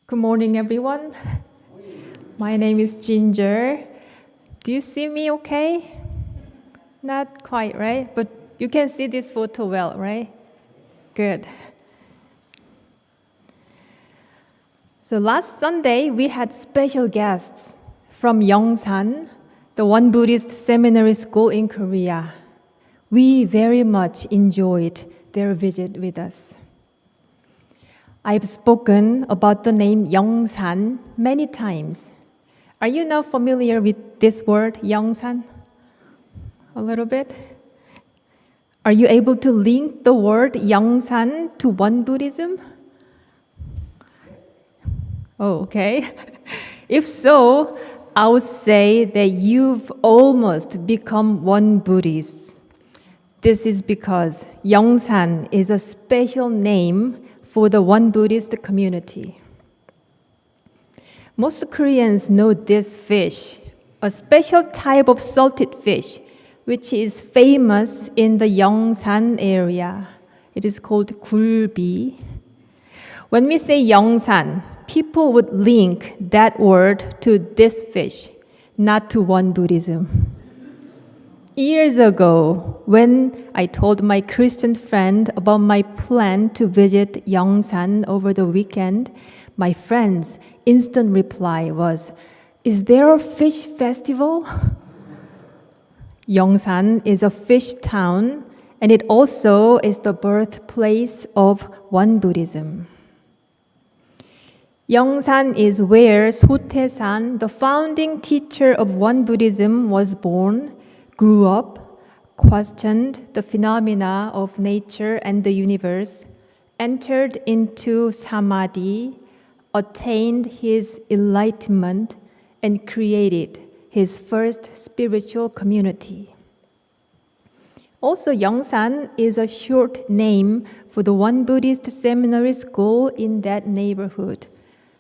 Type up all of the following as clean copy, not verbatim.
Good morning, everyone. My name is Ginger. Do you see me okay? Not quite, right? But you can see this photo well, right? Good. So last Sunday, we had special guests from Youngsan, the one Buddhist seminary school in Korea. We very much enjoyed their visit with us. I've spoken about the name Youngsan many times. Are you now familiar with this word, Youngsan? A little bit? Are you able to link the word Youngsan to Won Buddhism? Oh, okay. If so, I would say that you've almost become Won Buddhist. This is because Youngsan is a special name for the Won Buddhist community. Most Koreans know this fish, a special type of salted fish, which is famous in the Youngsan area. It is called gulbi. When we say Youngsan, people would link that word to this fish, not to Won Buddhism. Years ago, when I told my Christian friend about my plan to visit Youngsan over the weekend, my friend's instant reply was, "Is there a fish festival?" Youngsan is a fish town, and it also is the birthplace of Won Buddhism. Youngsan is where Sotaesan, the founding teacher of Won Buddhism, was born, grew up, questioned the phenomena of nature and the universe, entered into samadhi, attained his enlightenment, and created his first spiritual community. Also, Youngsan is a short name for the Won Buddhist seminary school in that neighborhood.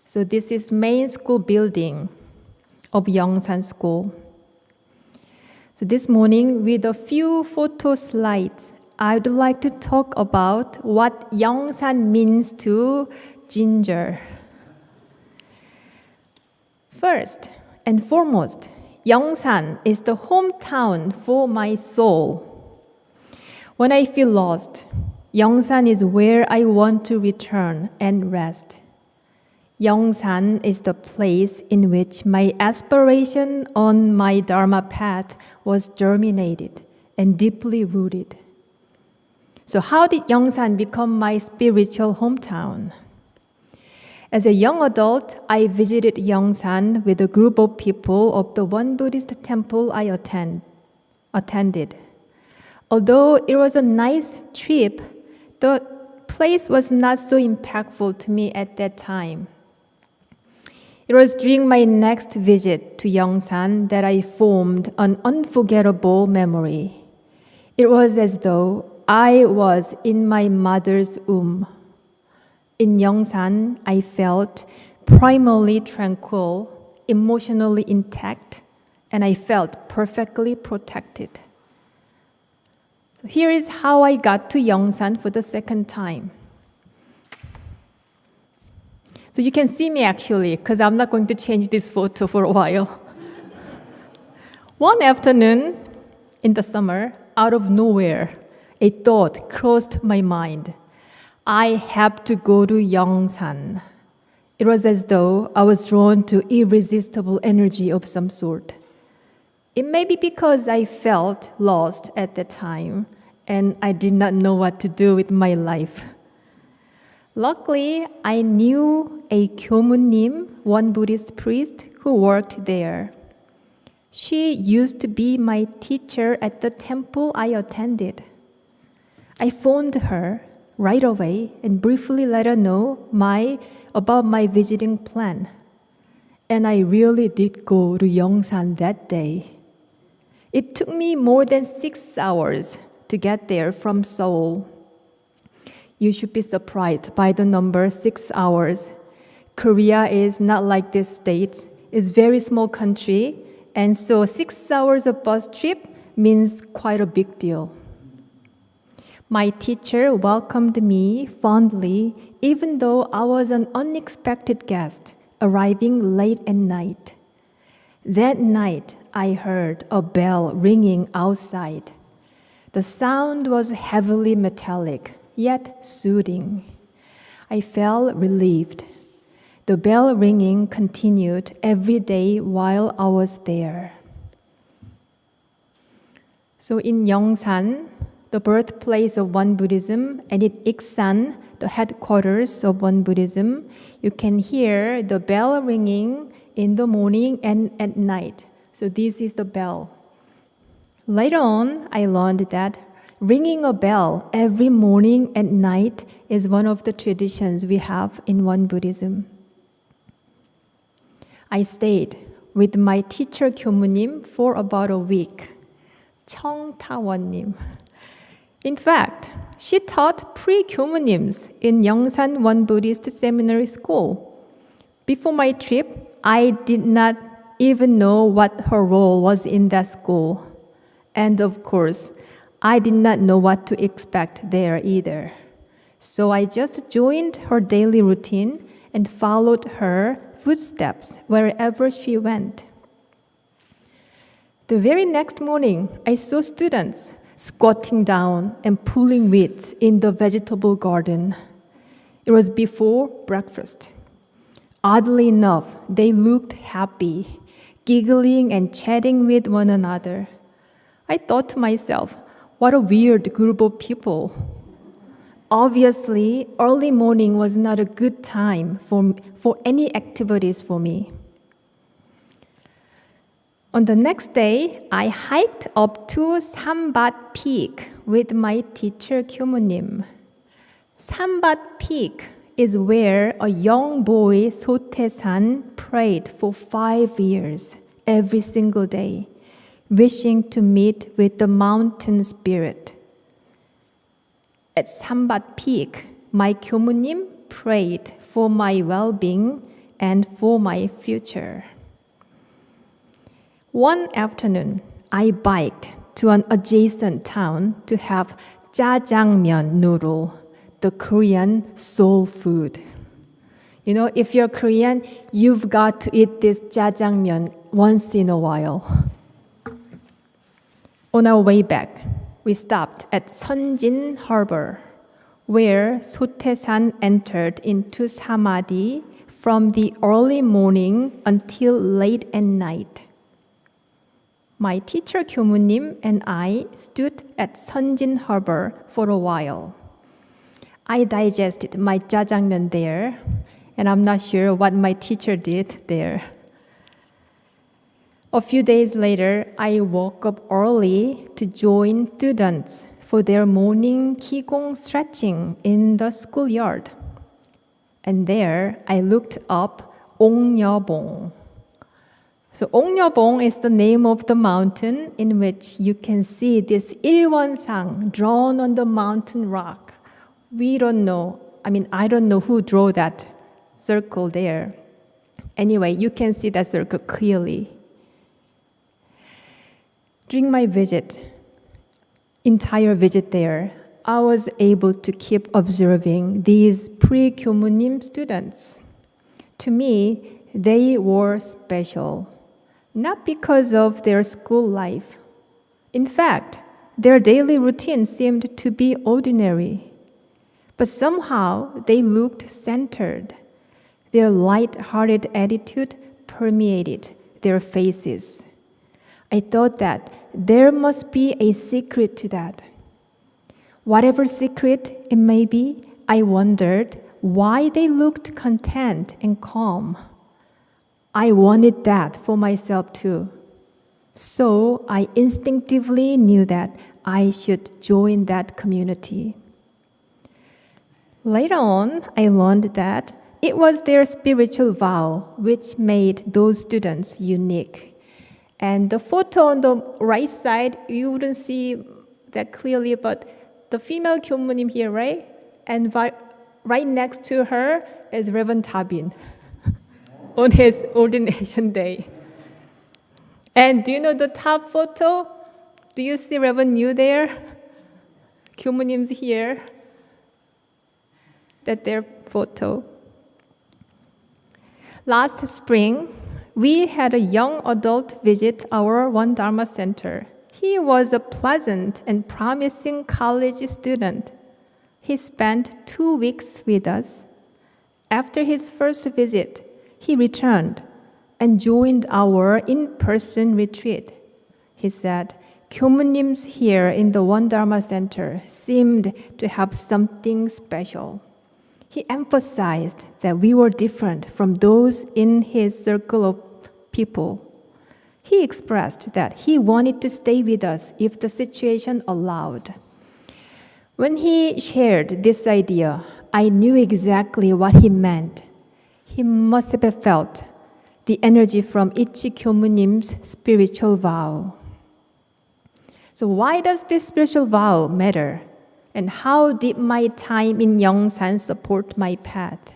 So this is main school building of Youngsan School. So this morning, with a few photo slides, I would like to talk about what Youngsan means to Ginger. First and foremost, Youngsan is the hometown for my soul. When I feel lost, Youngsan is where I want to return and rest. Youngsan is the place in which my aspiration on my Dharma path was germinated and deeply rooted. So how did Youngsan become my spiritual hometown? As a young adult, I visited Youngsan with a group of people of the one Buddhist temple I attended. Although it was a nice trip, the place was not so impactful to me at that time. It was during my next visit to Youngsan that I formed an unforgettable memory. It was as though I was in my mother's womb. In Youngsan, I felt primally tranquil, emotionally intact, and I felt perfectly protected. So here is how I got to Youngsan for the second time. So you can see me actually, because I'm not going to change this photo for a while. One afternoon in the summer, out of nowhere, a thought crossed my mind. I have to go to Youngsan. It was as though I was drawn to irresistible energy of some sort. It may be because I felt lost at the time and I did not know what to do with my life. Luckily, I knew a Kyomunim, one Buddhist priest, who worked there. She used to be my teacher at the temple I attended. I phoned her right away and briefly let her know about my visiting plan. And I really did go to Youngsan that day. It took me more than 6 hours to get there from Seoul. You should be surprised by the number 6 hours. Korea is not like this States. It's a very small country, and so 6 hours of bus trip means quite a big deal. My teacher welcomed me fondly, even though I was an unexpected guest, arriving late at night. That night, I heard a bell ringing outside. The sound was heavily metallic, yet soothing. I felt relieved. The bell ringing continued every day while I was there. So in Youngsan, the birthplace of Won Buddhism, and in Iksan, the headquarters of Won Buddhism, you can hear the bell ringing in the morning and at night. So this is the bell. Later on, I learned that ringing a bell every morning and night is one of the traditions we have in Won Buddhism. I stayed with my teacher Kyomunim for about a week. 청타원님. In fact, she taught pre-Kyomunims in Youngsan Won Buddhist Seminary School. Before my trip, I did not even know what her role was in that school. And of course, I did not know what to expect there either. So I just joined her daily routine and followed her footsteps wherever she went. The very next morning, I saw students squatting down and pulling weeds in the vegetable garden. It was before breakfast. Oddly enough, they looked happy, giggling and chatting with one another. I thought to myself, what a weird group of people. Obviously, early morning was not a good time for any activities for me. On the next day, I hiked up to Sambat Peak with my teacher Kyomunim. Sambat Peak is where a young boy, Sote-san, prayed for 5 years, every single day, wishing to meet with the mountain spirit. At Sambat Peak, my Kyomunim prayed for my well-being and for my future. One afternoon, I biked to an adjacent town to have jjajangmyeon noodle, the Korean soul food. You know, if you're Korean, you've got to eat this jjajangmyeon once in a while. On our way back, we stopped at Sunjin Harbor, where Sote-san entered into samadhi from the early morning until late at night. My teacher Kyomunim and I stood at Sunjin Harbor for a while. I digested my jjajangmyeon there, and I'm not sure what my teacher did there. A few days later, I woke up early to join students for their morning qigong stretching in the schoolyard. And there, I looked up Ongnyeobong. So Ongnyeobong is the name of the mountain in which you can see this Ilwonsang drawn on the mountain rock. I don't know who drew that circle there. Anyway, you can see that circle clearly. During my entire visit there, I was able to keep observing these pre-Kyomunim students. To me, they were special, not because of their school life. In fact, their daily routine seemed to be ordinary. But somehow they looked centered. Their light-hearted attitude permeated their faces. I thought that there must be a secret to that. Whatever secret it may be, I wondered why they looked content and calm. I wanted that for myself too. So I instinctively knew that I should join that community. Later on, I learned that it was their spiritual vow which made those students unique. And the photo on the right side, you wouldn't see that clearly, but the female Kyomunim here, right? And right next to her is Reverend Tabin on his ordination day. And do you know the top photo? Do you see Reverend Yu there? 교무님's here. That's their photo. Last spring, we had a young adult visit our One Dharma Center. He was a pleasant and promising college student. He spent 2 weeks with us. After his first visit, he returned and joined our in-person retreat. He said, 교무님's here in the One Dharma Center seemed to have something special. He emphasized that we were different from those in his circle of people. He expressed that he wanted to stay with us if the situation allowed. When he shared this idea, I knew exactly what he meant. He must have felt the energy from each 교무님's spiritual vow. So why does this spiritual vow matter? And how did my time in Youngsan support my path?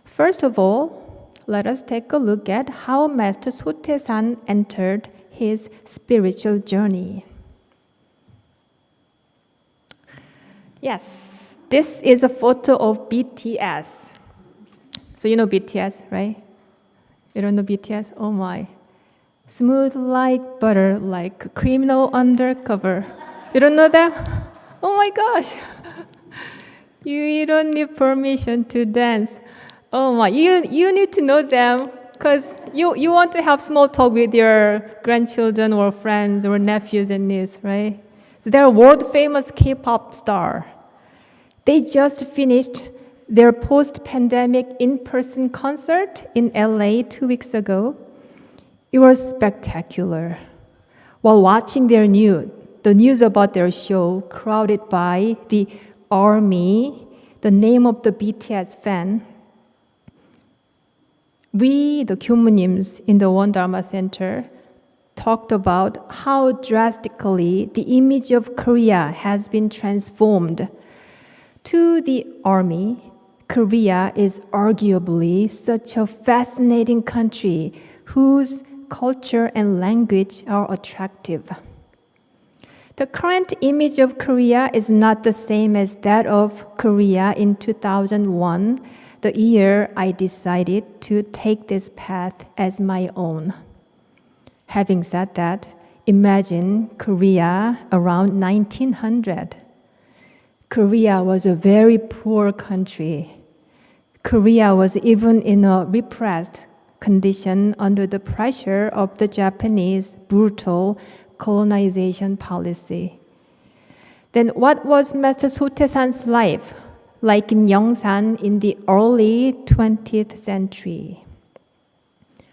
First of all, let us take a look at how Master Sotaesan entered his spiritual journey. Yes, this is a photo of BTS. So you know BTS, right? You don't know BTS? Oh my. Smooth like butter, like criminal undercover. You don't know that? Oh my gosh. You don't need permission to dance. Oh my, you need to know them because you want to have small talk with your grandchildren or friends or nephews and nieces, right? They're world famous K-pop star. They just finished their post-pandemic in-person concert in LA 2 weeks ago. It was spectacular. While watching the news about their show crowded by the ARMY, the name of the BTS fan, we, the 교무nims in the One Dharma Center, talked about how drastically the image of Korea has been transformed. To the ARMY, Korea is arguably such a fascinating country whose culture and language are attractive. The current image of Korea is not the same as that of Korea in 2001, the year I decided to take this path as my own. Having said that, imagine Korea around 1900. Korea was a very poor country. Korea was even in a repressed condition under the pressure of the Japanese brutal colonization policy. Then what was Master Sotaesan's life like in Youngsan in the early 20th century?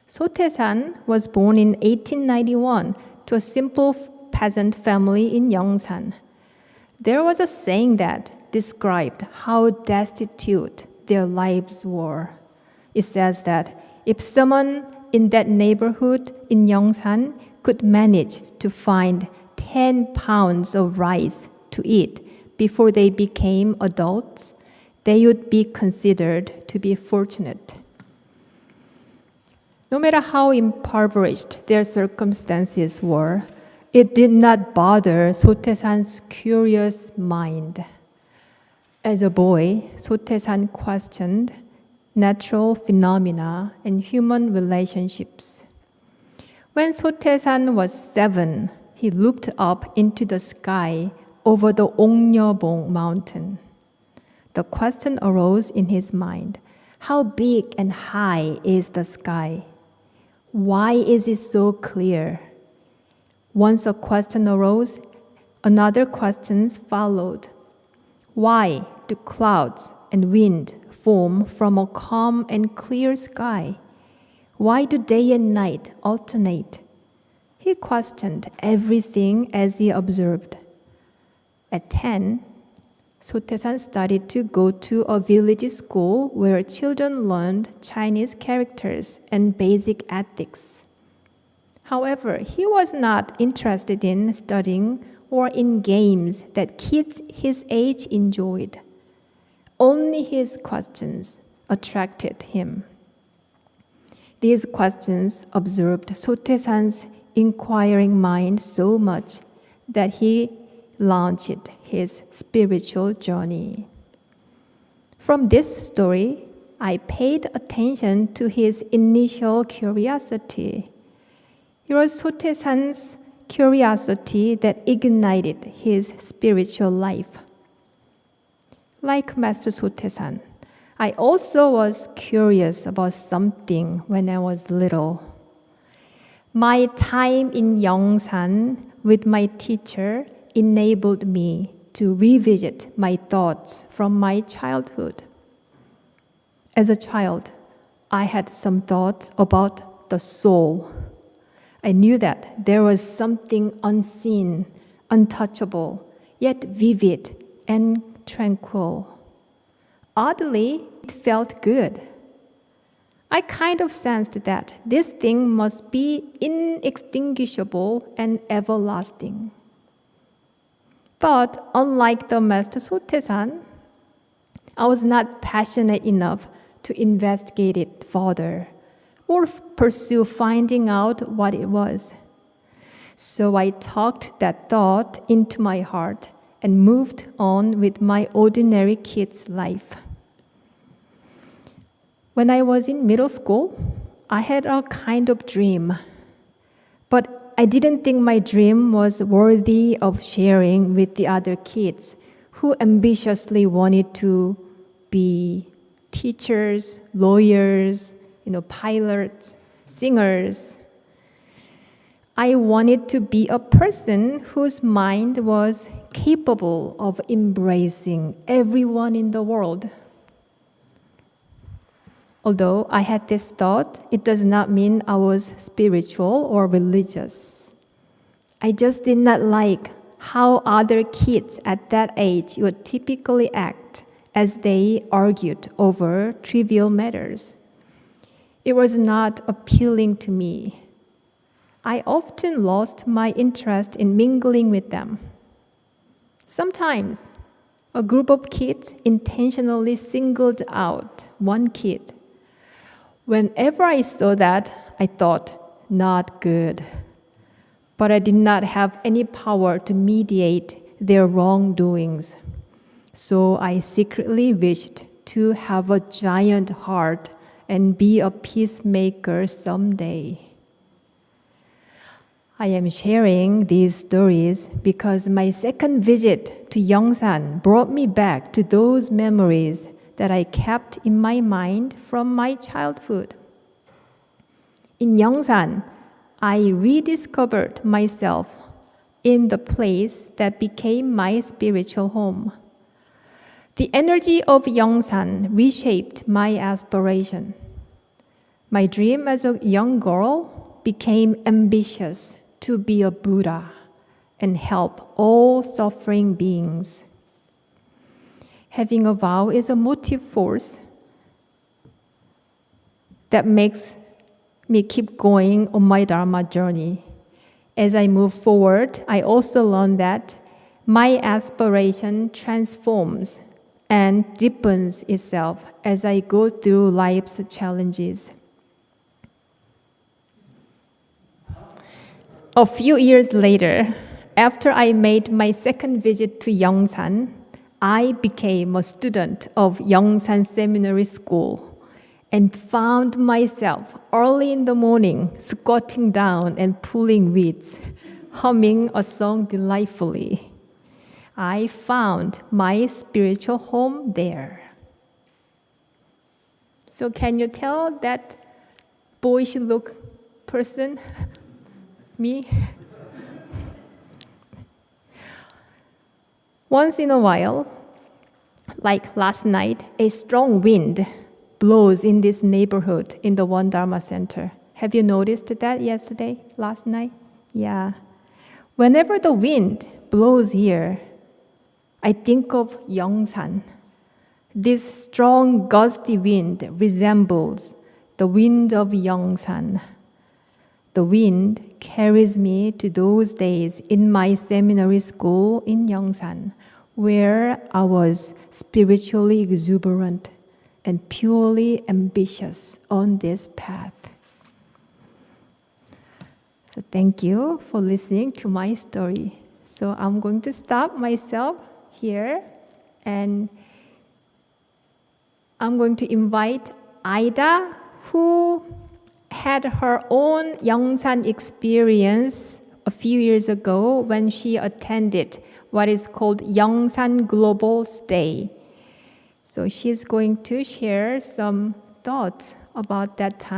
Sotaesan was born in 1891 to a simple peasant family in Youngsan. There was a saying that described how destitute their lives were. It says that if someone in that neighborhood in Youngsan could manage to find 10 pounds of rice to eat before they became adults, they would be considered to be fortunate. No matter how impoverished their circumstances were, it did not bother Sotaesan's curious mind. As a boy, Sotaesan questioned natural phenomena and human relationships. When Sotaesan was 7, he looked up into the sky over the Ongnyebong mountain. The question arose in his mind, how big and high is the sky? Why is it so clear? Once a question arose, another question followed. Why do clouds and wind form from a calm and clear sky? Why do day and night alternate? He questioned everything as he observed. At 10, Sotaesan started to go to a village school where children learned Chinese characters and basic ethics. However, he was not interested in studying or in games that kids his age enjoyed. Only his questions attracted him. These questions absorbed Sotaesan's inquiring mind so much that he launched his spiritual journey. From this story, I paid attention to his initial curiosity. It was Sotaesan's curiosity that ignited his spiritual life. Like Master Sotaesan, I also was curious about something when I was little. My time in Youngsan with my teacher enabled me to revisit my thoughts from my childhood. As a child, I had some thoughts about the soul. I knew that there was something unseen, untouchable, yet vivid and tranquil. Oddly, it felt good. I kind of sensed that this thing must be inextinguishable and everlasting. But unlike the Master Sotaesan, I was not passionate enough to investigate it further or pursue finding out what it was. So I tucked that thought into my heart and moved on with my ordinary kid's life. When I was in middle school, I had a kind of dream, but I didn't think my dream was worthy of sharing with the other kids who ambitiously wanted to be teachers, lawyers, pilots, singers. I wanted to be a person whose mind was capable of embracing everyone in the world. Although I had this thought, it does not mean I was spiritual or religious. I just did not like how other kids at that age would typically act as they argued over trivial matters. It was not appealing to me. I often lost my interest in mingling with them. Sometimes, a group of kids intentionally singled out one kid. Whenever I saw that, I thought, not good. But I did not have any power to mediate their wrongdoings. So I secretly wished to have a giant heart and be a peacemaker someday. I am sharing these stories because my second visit to Youngsan brought me back to those memories that I kept in my mind from my childhood. In Youngsan, I rediscovered myself in the place that became my spiritual home. The energy of Youngsan reshaped my aspiration. My dream as a young girl became ambitious to be a Buddha and help all suffering beings. Having a vow is a motive force that makes me keep going on my Dharma journey. As I move forward, I also learned that my aspiration transforms and deepens itself as I go through life's challenges. A few years later, after I made my second visit to Youngsan, I became a student of Youngsan Seminary School and found myself early in the morning squatting down and pulling weeds, humming a song delightfully. I found my spiritual home there. So can you tell that boyish look person? Me? Once in a while, like last night, a strong wind blows in this neighborhood in the One Dharma Center. Have you noticed that last night? Yeah. Whenever the wind blows here, I think of Youngsan. This strong gusty wind resembles the wind of Youngsan. The wind carries me to those days in my seminary school in Youngsan, where I was spiritually exuberant and purely ambitious on this path. So thank you for listening to my story. So I'm going to stop myself here, and I'm going to invite Ida, who had her own Youngsan experience a few years ago when she attended what is called Youngsan Global Stay. So she's going to share some thoughts about that time.